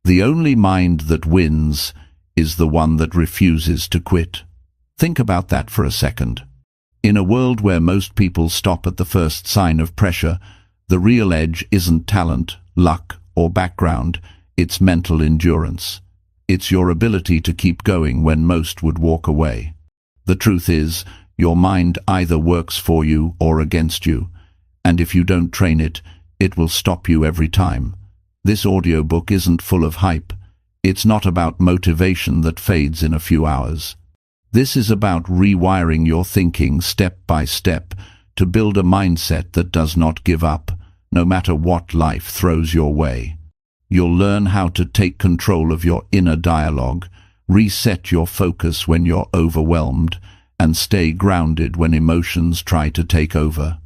The only mind that wins is the one that refuses to quit. Think about that for a second. In a world where most people stop at the first sign of pressure, the real edge isn't talent, luck, or background, it's mental endurance. It's your ability to keep going when most would walk away. The truth is, your mind either works for you or against you, and if you don't train it, it will stop you every time. This audiobook isn't full of hype. It's not about motivation that fades in a few hours. This is about rewiring your thinking step by step to build a mindset that does not give up, no matter what life throws your way. You'll learn how to take control of your inner dialogue, reset your focus when you're overwhelmed, and stay grounded when emotions try to take over.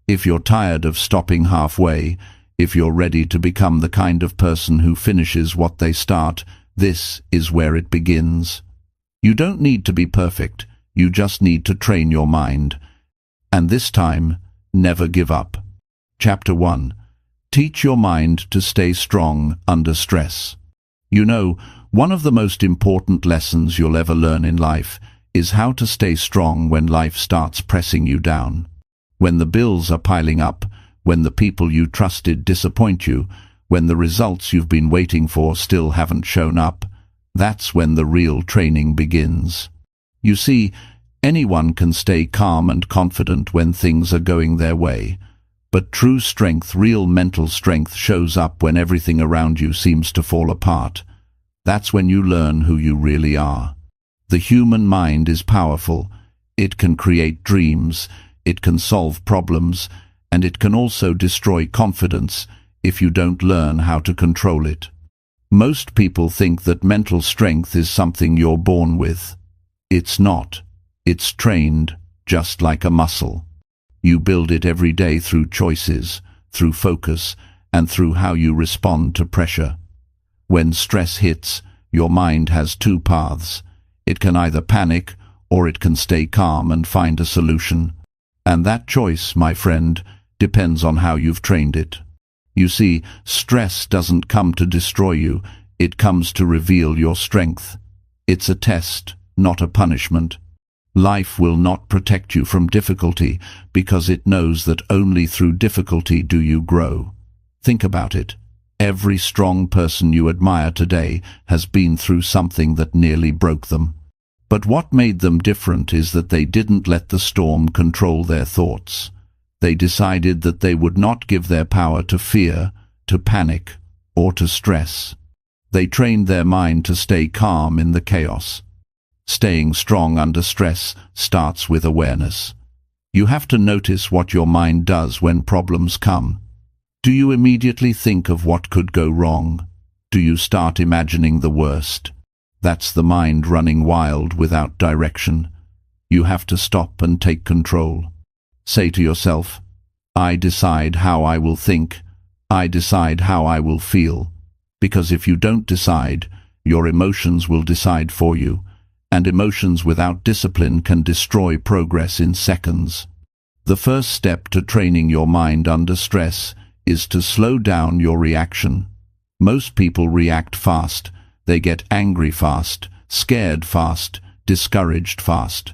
If you're tired of stopping halfway, if you're ready to become the kind of person who finishes what they start, this is where it begins. You don't need to be perfect, you just need to train your mind. And this time, never give up. Chapter 1. Teach your mind to stay strong under stress. You know, one of the most important lessons you'll ever learn in life is how to stay strong when life starts pressing you down. When the bills are piling up, when the people you trusted disappoint you, when the results you've been waiting for still haven't shown up, that's when the real training begins. You see, anyone can stay calm and confident when things are going their way. But true strength, real mental strength, shows up when everything around you seems to fall apart. That's when you learn who you really are. The human mind is powerful. It can create dreams, it can solve problems, and it can also destroy confidence if you don't learn how to control it. Most people think that mental strength is something you're born with. It's not. It's trained, just like a muscle. You build it every day through choices, through focus, and through how you respond to pressure. When stress hits, your mind has two paths. It can either panic, or it can stay calm and find a solution. And that choice, my friend, depends on how you've trained it. You see, stress doesn't come to destroy you, it comes to reveal your strength. It's a test, not a punishment. Life will not protect you from difficulty because it knows that only through difficulty do you grow. Think about it. Every strong person you admire today has been through something that nearly broke them. But what made them different is that they didn't let the storm control their thoughts. They decided that they would not give their power to fear, to panic, or to stress. They trained their mind to stay calm in the chaos. Staying strong under stress starts with awareness. You have to notice what your mind does when problems come. Do you immediately think of what could go wrong? Do you start imagining the worst? That's the mind running wild without direction. You have to stop and take control. Say to yourself, I decide how I will think. I decide how I will feel. Because if you don't decide, your emotions will decide for you. And emotions without discipline can destroy progress in seconds. The first step to training your mind under stress is to slow down your reaction. Most people react fast. They get angry fast, scared fast, discouraged fast.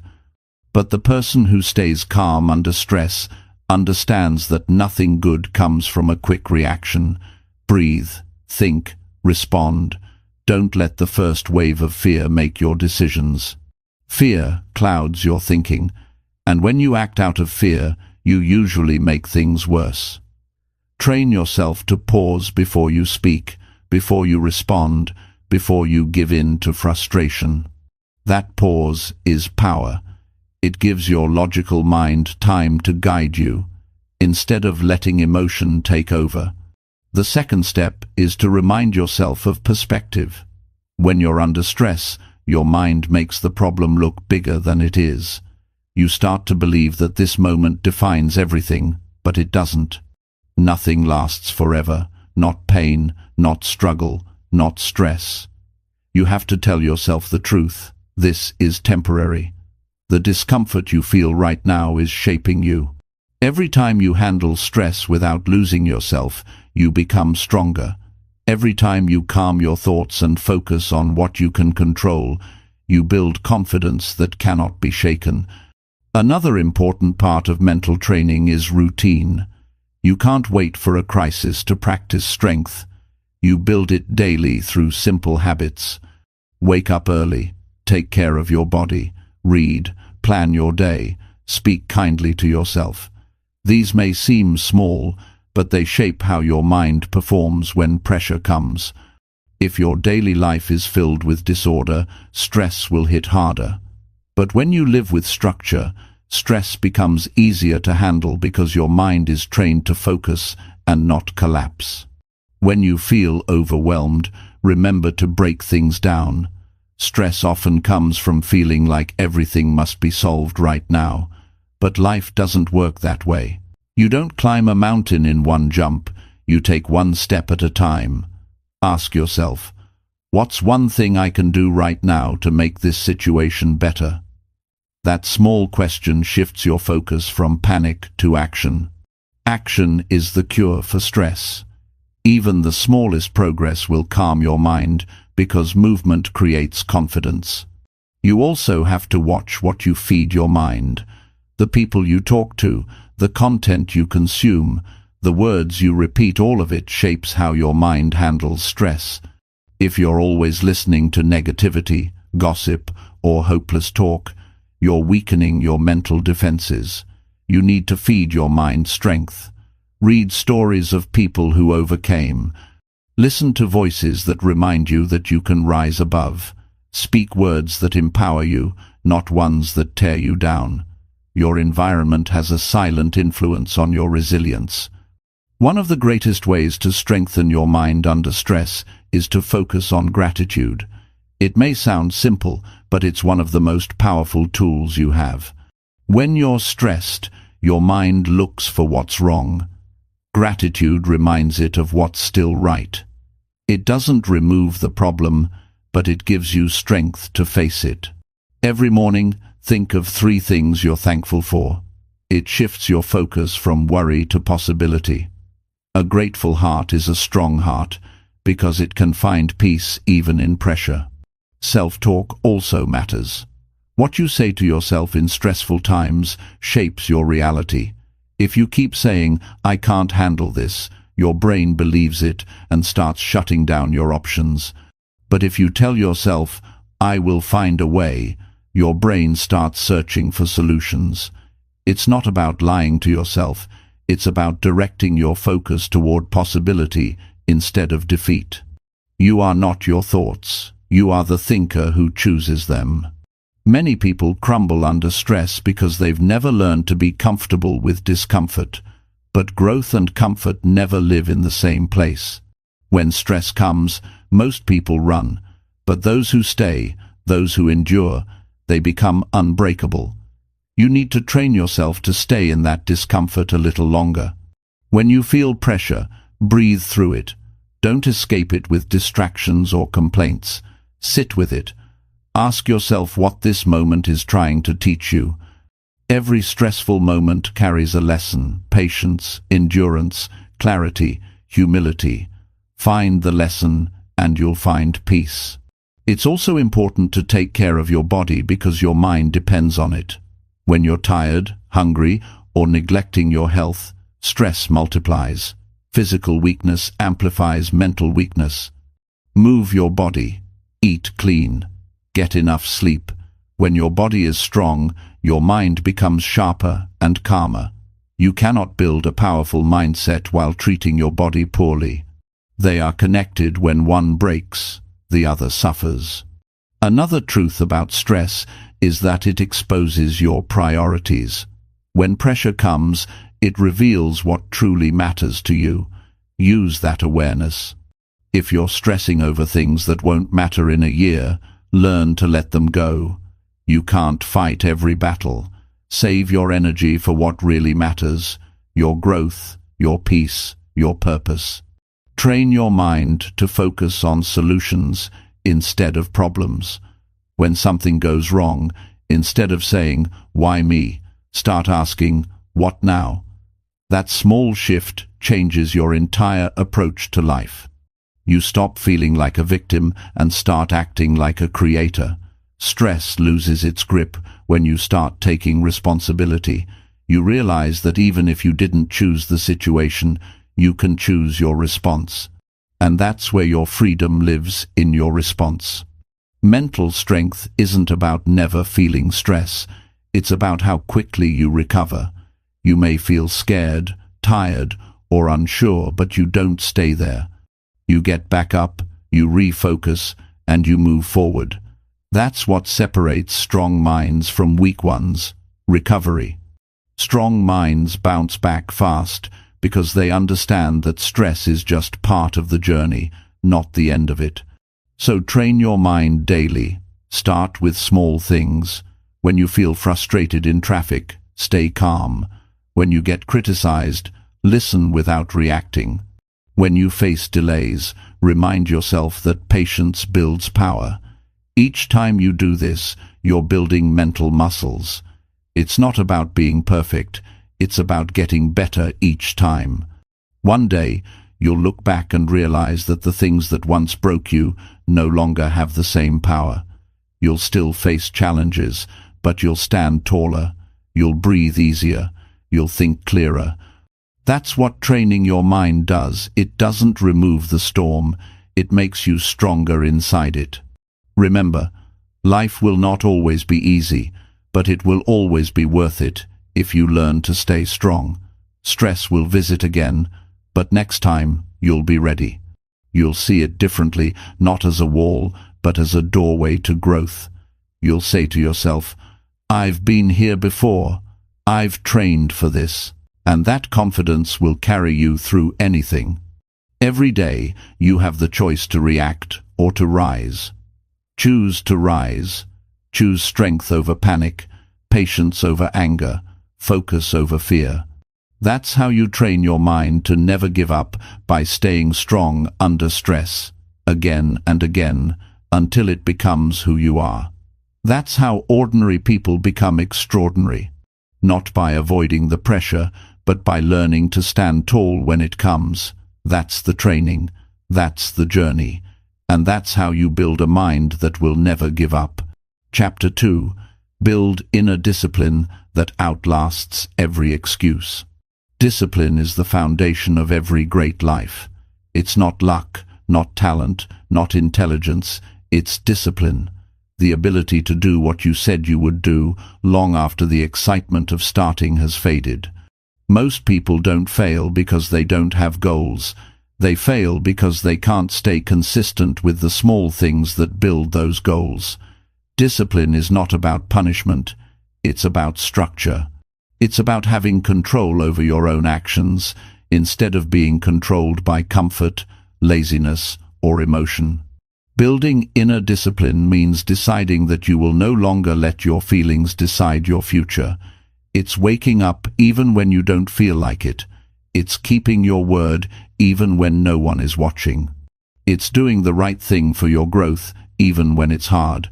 But the person who stays calm under stress understands that nothing good comes from a quick reaction. Breathe, think, respond. Don't let the first wave of fear make your decisions. Fear clouds your thinking, and when you act out of fear, you usually make things worse. Train yourself to pause before you speak, before you respond, before you give in to frustration. That pause is power. It gives your logical mind time to guide you, instead of letting emotion take over. The second step is to remind yourself of perspective. When you're under stress, your mind makes the problem look bigger than it is. You start to believe that this moment defines everything, but it doesn't. Nothing lasts forever, not pain, not struggle, not stress. You have to tell yourself the truth. This is temporary. The discomfort you feel right now is shaping you. Every time you handle stress without losing yourself, you become stronger. Every time you calm your thoughts and focus on what you can control, you build confidence that cannot be shaken. Another important part of mental training is routine. You can't wait for a crisis to practice strength. You build it daily through simple habits. Wake up early, take care of your body, read, plan your day, speak kindly to yourself. These may seem small, but they shape how your mind performs when pressure comes. If your daily life is filled with disorder, stress will hit harder. But when you live with structure, stress becomes easier to handle because your mind is trained to focus and not collapse. When you feel overwhelmed, remember to break things down. Stress often comes from feeling like everything must be solved right now. But life doesn't work that way. You don't climb a mountain in one jump. You take one step at a time. Ask yourself, what's one thing I can do right now to make this situation better? That small question shifts your focus from panic to action. Action is the cure for stress. Even the smallest progress will calm your mind because movement creates confidence. You also have to watch what you feed your mind. The people you talk to, the content you consume, the words you repeat, all of it shapes how your mind handles stress. If you're always listening to negativity, gossip, or hopeless talk, you're weakening your mental defenses. You need to feed your mind strength. Read stories of people who overcame. Listen to voices that remind you that you can rise above. Speak words that empower you, not ones that tear you down. Your environment has a silent influence on your resilience. One of the greatest ways to strengthen your mind under stress is to focus on gratitude. It may sound simple, but it's one of the most powerful tools you have. When you're stressed, your mind looks for what's wrong. Gratitude reminds it of what's still right. It doesn't remove the problem, but it gives you strength to face it. Every morning, think of 3 things you're thankful for. It shifts your focus from worry to possibility. A grateful heart is a strong heart because it can find peace even in pressure. Self-talk also matters. What you say to yourself in stressful times shapes your reality. If you keep saying, "I can't handle this," your brain believes it and starts shutting down your options. But if you tell yourself, "I will find a way," your brain starts searching for solutions. It's not about lying to yourself. It's about directing your focus toward possibility instead of defeat. You are not your thoughts. You are the thinker who chooses them. Many people crumble under stress because they've never learned to be comfortable with discomfort. But growth and comfort never live in the same place. When stress comes, most people run. But those who stay, those who endure, they become unbreakable. You need to train yourself to stay in that discomfort a little longer. When you feel pressure, breathe through it. Don't escape it with distractions or complaints. Sit with it. Ask yourself what this moment is trying to teach you. Every stressful moment carries a lesson: patience, endurance, clarity, humility. Find the lesson and you'll find peace. It's also important to take care of your body because your mind depends on it. When you're tired, hungry, or neglecting your health, stress multiplies. Physical weakness amplifies mental weakness. Move your body. Eat clean. Get enough sleep. When your body is strong, your mind becomes sharper and calmer. You cannot build a powerful mindset while treating your body poorly. They are connected. When one breaks, the other suffers. Another truth about stress is that it exposes your priorities. When pressure comes, it reveals what truly matters to you. Use that awareness. If you're stressing over things that won't matter in a year, learn to let them go. You can't fight every battle. Save your energy for what really matters: your growth, your peace, your purpose. Train your mind to focus on solutions instead of problems. When something goes wrong, instead of saying, "Why me?" start asking, "What now?" That small shift changes your entire approach to life. You stop feeling like a victim and start acting like a creator. Stress loses its grip when you start taking responsibility. You realize that even if you didn't choose the situation, you can choose your response. And that's where your freedom lives, in your response. Mental strength isn't about never feeling stress. It's about how quickly you recover. You may feel scared, tired, or unsure, but you don't stay there. You get back up, you refocus, and you move forward. That's what separates strong minds from weak ones: recovery. Strong minds bounce back fast because they understand that stress is just part of the journey, not the end of it. So train your mind daily. Start with small things. When you feel frustrated in traffic, stay calm. When you get criticized, listen without reacting. When you face delays, remind yourself that patience builds power. Each time you do this, you're building mental muscles. It's not about being perfect, it's about getting better each time. One day, you'll look back and realize that the things that once broke you no longer have the same power. You'll still face challenges, but you'll stand taller. You'll breathe easier. You'll think clearer. That's what training your mind does. It doesn't remove the storm. It makes you stronger inside it. Remember, life will not always be easy, but it will always be worth it if you learn to stay strong. Stress will visit again, but next time you'll be ready. You'll see it differently, not as a wall, but as a doorway to growth. You'll say to yourself, "I've been here before. I've trained for this." And that confidence will carry you through anything. Every day, you have the choice to react or to rise. Choose to rise. Choose strength over panic, patience over anger, focus over fear. That's how you train your mind to never give up, by staying strong under stress, again and again, until it becomes who you are. That's how ordinary people become extraordinary. Not by avoiding the pressure, but by learning to stand tall when it comes. That's the training. That's the journey. And that's how you build a mind that will never give up. Chapter 2. Build inner discipline that outlasts every excuse. Discipline is the foundation of every great life. It's not luck, not talent, not intelligence. It's discipline. The ability to do what you said you would do long after the excitement of starting has faded. Most people don't fail because they don't have goals. They fail because they can't stay consistent with the small things that build those goals. Discipline is not about punishment. It's about structure. It's about having control over your own actions instead of being controlled by comfort, laziness, or emotion. Building inner discipline means deciding that you will no longer let your feelings decide your future. It's waking up even when you don't feel like it. It's keeping your word even when no one is watching. It's doing the right thing for your growth even when it's hard.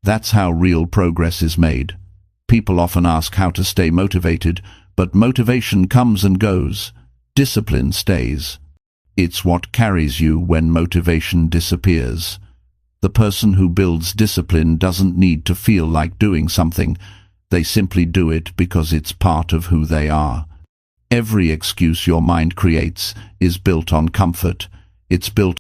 That's how real progress is made. People often ask how to stay motivated, but motivation comes and goes. Discipline stays. It's what carries you when motivation disappears. The person who builds discipline doesn't need to feel like doing something. They simply do it because it's part of who they are. Every excuse your mind creates is built on comfort. It's built